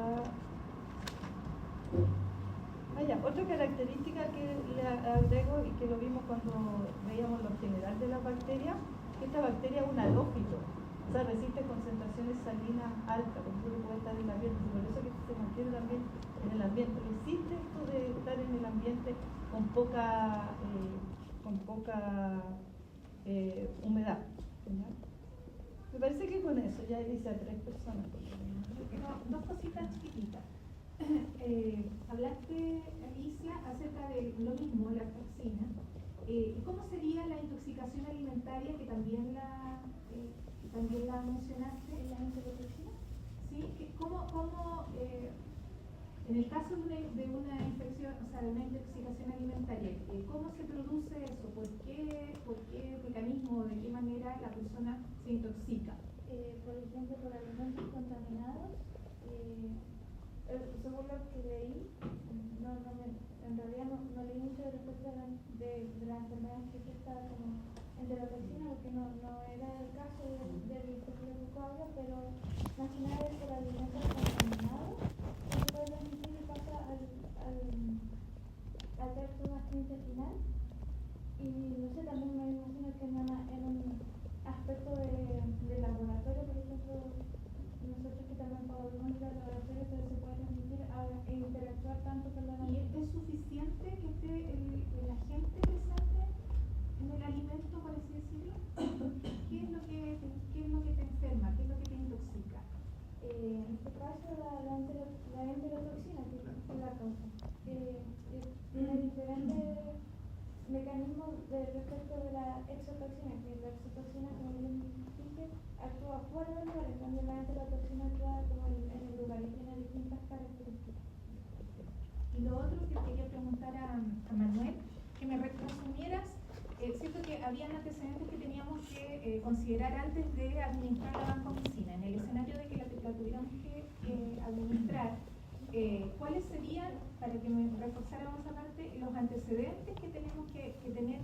Otra característica que le agrego y que lo vimos cuando veíamos lo general de la bacteria, que esta bacteria es un halófito, o sea, resiste concentraciones salinas altas, por eso puede estar en el ambiente, por eso que se mantiene en el ambiente. Resiste esto de estar en el ambiente con poca humedad, ¿ya? Me parece que con eso ya hice a 3 personas. Dos cositas chiquititas. Hablaste, Alicia, acerca de lo mismo, la toxina. ¿Cómo sería la intoxicación alimentaria, que también la mencionaste, en la enterotoxina? ¿Sí? En el caso de una infección, o sea, de una intoxicación alimentaria, ¿cómo se produce eso? ¿Por qué mecanismo, de qué manera la persona se intoxica? Por ejemplo, por alimentos contaminados. Según lo que leí, en realidad no leí mucho respecto de la enfermedad que está como enterotoxina, porque no era el caso del Staphylococcus, pero más que nada es por alimentos contaminados, que se puede transmitir y pasa al tracto gastrointestinal. Y no sé, también me imagino que en un aspecto de laboratorio, por ejemplo, nosotros que también podemos ir al laboratorio, pero se puede transmitir e interactuar tanto con la ¿Y es suficiente que esté el agente presente en el alimento, por así decirlo? ¿Qué es lo que te enferma? ¿Qué es lo que te intoxica? En este caso, la enterotoxina, que es la causa. Tiene diferentes mecanismos respecto de la exotoxina, que la exotoxina, como bien dije, actúa fuera del lugar, en cambio la enterotoxina actúa como en el lugar y tiene distintas características. Y lo otro que quería preguntar a Manuel, que me resumieras, siento que habían antecedentes que teníamos que considerar antes de administrar la vancomicina. En el escenario de que la tuviéramos que administrar, ¿cuáles serían, para que me reforzáramos esa parte, los antecedentes que tenemos que tener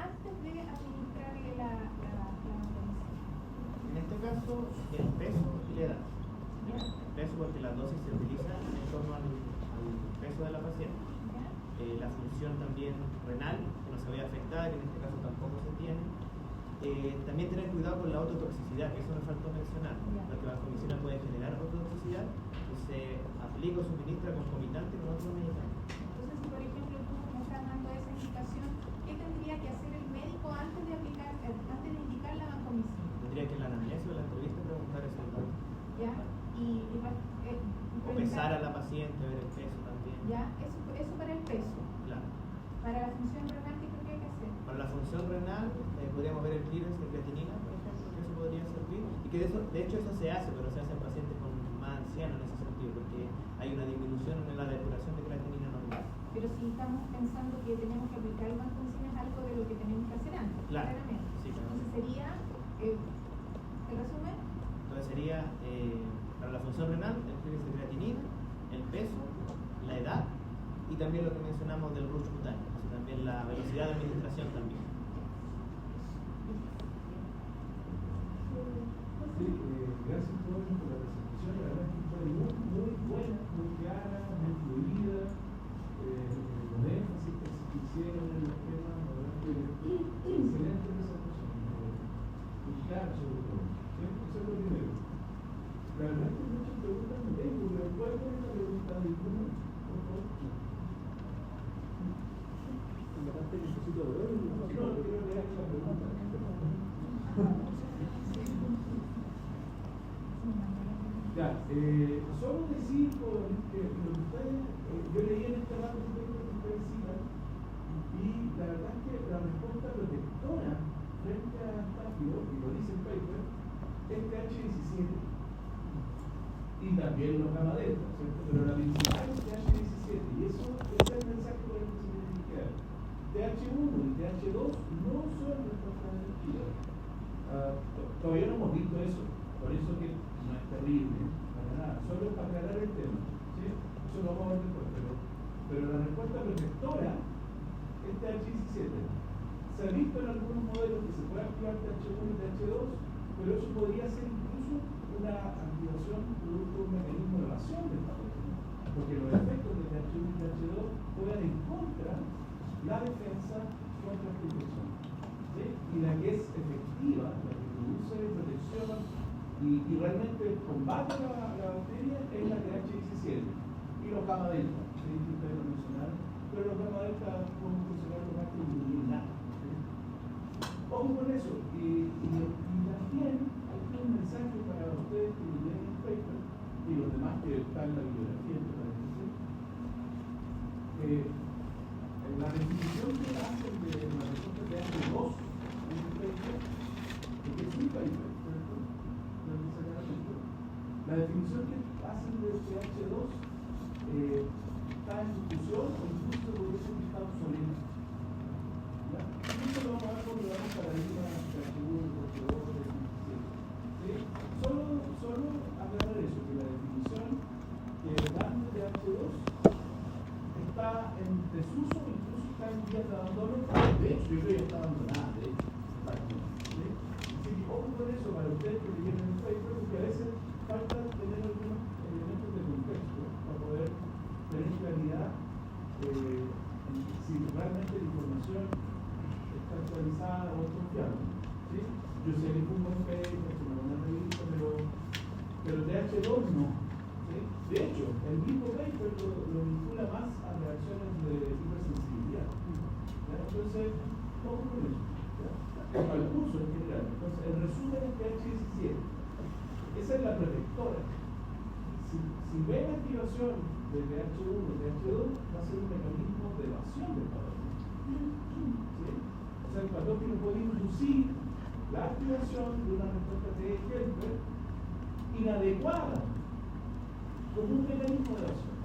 antes de administrarle la vancomicina? En este caso, el peso y la edad. El peso, porque la dosis se utiliza en torno al peso de la paciente. La función también renal, que no se vea afectada, que en este caso tampoco se tiene. También tener cuidado con la autotoxicidad, que eso me faltó mencionar, porque la vancomicina puede generar autotoxicidad y se aplica o suministra concomitante con otros medicamentos. Entonces, si por ejemplo tú me estás dando esa indicación, ¿qué tendría que hacer el médico antes de indicar la vancomicina? Tendría que en la anamnesis o en la entrevista preguntar ese dato. ¿Ya? O pesar a la paciente, ver el peso también. ¿Ya? Eso para el peso. Claro. Para la función renal, ¿qué creo que hay que hacer? Para la función renal, podríamos ver el clearance de creatinina, por ejemplo, que eso podría servir. Y que de hecho eso se hace, pero se hace en pacientes más ancianos en ese sentido, porque hay una disminución en la depuración de creatinina normal. Pero si estamos pensando que tenemos que aplicar el vancomicina, es algo de lo que tenemos que hacer antes. Claro. Claramente. Sí, claro. Entonces sería, ¿el resumen? Entonces sería, para la función renal, el clearance de creatinina, el peso, la edad y también lo que mencionamos del rush cutáneo, o sea, también la velocidad de administración también. Sí, gracias a todos por la presentación, la verdad es que fue muy buena, muy clara, muy fluida, con énfasis que se hicieron en los temas, la verdad es que excelente presentación. DH2 no son respuestas efectivas. Todavía no hemos visto eso, por eso que no es terrible, para nada, solo es para aclarar el tema, ¿sí? Eso lo vamos a ver después, pero la respuesta protectora es TH17. Se ha visto en algunos modelos que se puede activar TH1 y TH2, pero eso podría ser incluso una activación producto de un mecanismo de evasión del patógeno, porque los efectos de TH1 y TH2 juegan en contra la defensa contra esta infección, ¿sí? Y la que es efectiva, la que produce protección y realmente combate la bacteria es la TH17 y los gamma delta, ¿sí? Que ustedes lo mencionaron, pero los gamma delta pueden funcionar lo más que nada. Ojo con eso, y también hay un mensaje para ustedes que leen el paper y los demás que están en la bibliografía, la definición que hacen de la respuesta de H2 en el paper, porque es un paper, ¿cierto? La definición que hacen de H2 está en discusión o incluso podría ser que está obsoleta. Eso lo vamos a ver cuando veamos paradigma de H1, ¿sí? Solo aclarar eso, que la definición que dan de H2 está en desuso, incluso está en vías de abandono. De hecho, yo creo que ya está abandonada, de hecho, ¿sí? Así que ojo con eso para ustedes que vienen en el paper, porque a veces falta tener algunos elementos de contexto para poder tener claridad si realmente la información actualizada o confiable, ¿sí? Yo sé que fue un buen paper, una revista, pero TH2 no, ¿sí? De hecho, el mismo paper lo vincula más a reacciones de hipersensibilidad, ¿ya? Entonces, ojo con eso, ¿ya? Al curso en general. Entonces, el resumen es TH17, esa es la protectora. Si ven la activación de TH1 o TH2, va a ser un mecanismo de evasión del patógeno, ¿sí? O sea, el patógeno puede inducir la activación de una respuesta T helper inadecuada como un mecanismo de evasión.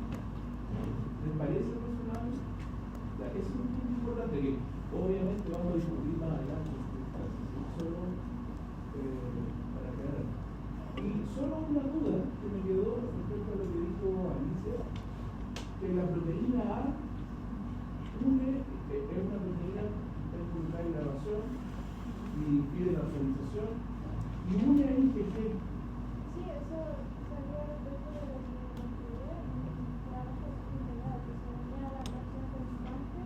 ¿Les parece razonable? Ese es un punto importante que obviamente vamos a discutir más adelante, solo para aclarar. Y solo una duda que me quedó respecto a lo que dijo Alicia, que la proteína A es una proteína que está en grabación y pide la autorización y une a IgG. Sí, eso salió respecto de la actividad la respuesta integral, que se unía a la reacción constante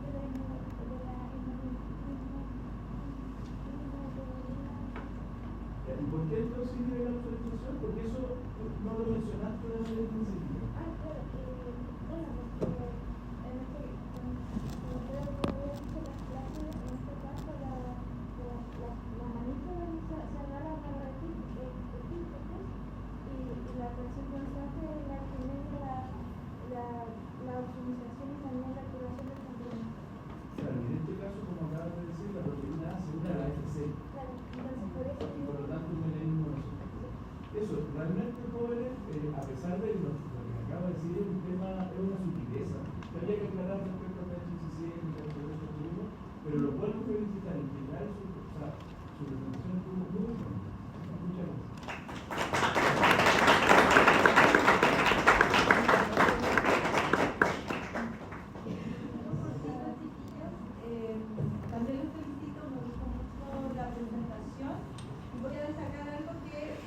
de la ¿Y por qué entonces pide la autorización? Porque eso no lo mencionaste desde el principio. claro, bueno, porque en este la manija se agarra para epítetos y la reacción constante es la que genera la optimización y también la activación del contenido. Claro, y en este caso, como acabas de decir, la proteína A se une a la FC. Claro, entonces por eso Y por lo tanto, un mecanismo de eso, realmente, jóvenes, a pesar de lo que acabo de decir, es un tema, es una sutileza. Habría que aclarar respecto a TH17 y TH2, pero lo vuelvo a felicitar. En general, su presentación estuvo muy buena. Muchas gracias. También los felicito, me gustó mucho la presentación y voy a destacar algo que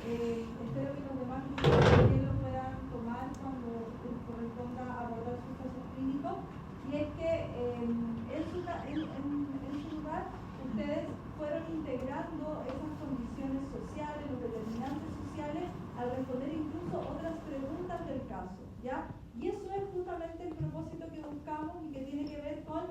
espero que los demás también lo puedan tomar cuando corresponda abordar sus casos clínicos, y es que en su lugar ustedes fueron integrando esas condiciones sociales, los determinantes sociales, al responder incluso otras preguntas del caso, ¿ya? Y eso es justamente el propósito que buscamos y que tiene que ver con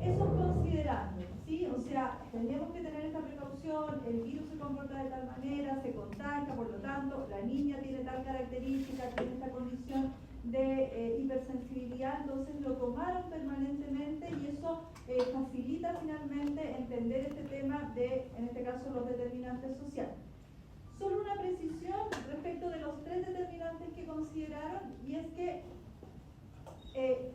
esos considerandos, ¿sí? O sea, tenemos que tener esta precaución, el virus se comporta de tal manera, se contagia, por lo tanto, la niña tiene tal característica, tiene esta condición de hipersensibilidad, entonces lo tomaron permanentemente y eso facilita finalmente entender este tema de, en este caso, los determinantes sociales. Solo una precisión respecto de los 3 determinantes que consideraron, y es que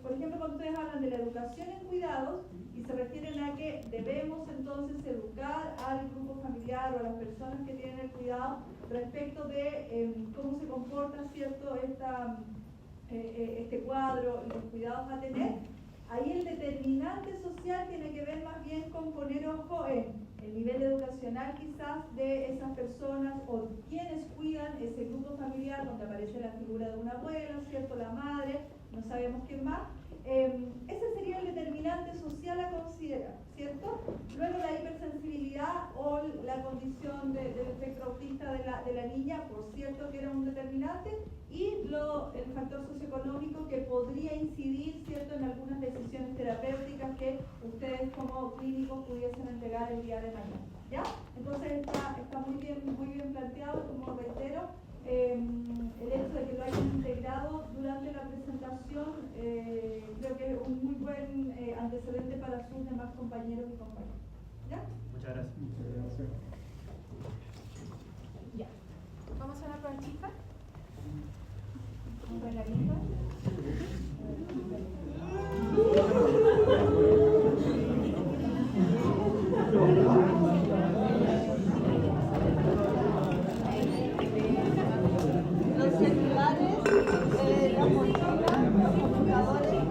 por ejemplo, cuando ustedes hablan de la educación en cuidados y se refieren a que que debemos entonces educar al grupo familiar o a las personas que tienen el cuidado respecto de cómo se comporta, ¿cierto?, este cuadro y los cuidados a tener. Ahí el determinante social tiene que ver más bien con poner ojo en el nivel educacional quizás de esas personas o quienes cuidan ese grupo familiar donde aparece la figura de una abuela, ¿cierto?, la madre, no sabemos quién más. Ese sería el determinante social a considerar, ¿cierto? Luego la hipersensibilidad o la condición del espectro autista de la niña, por cierto que era un determinante, y el factor socioeconómico que podría incidir, ¿cierto?, en algunas decisiones terapéuticas que ustedes como clínicos pudiesen entregar el día de mañana, ¿ya? Entonces está muy bien planteado, como reitero. El hecho de que lo hayan integrado durante la presentación creo que es un muy buen antecedente para sus demás compañeros y compañeras. ¿Ya? Muchas gracias. Ya. Vamos a la prueba chica. Vamos a la lista. Los celulares, la mochila, los computadores.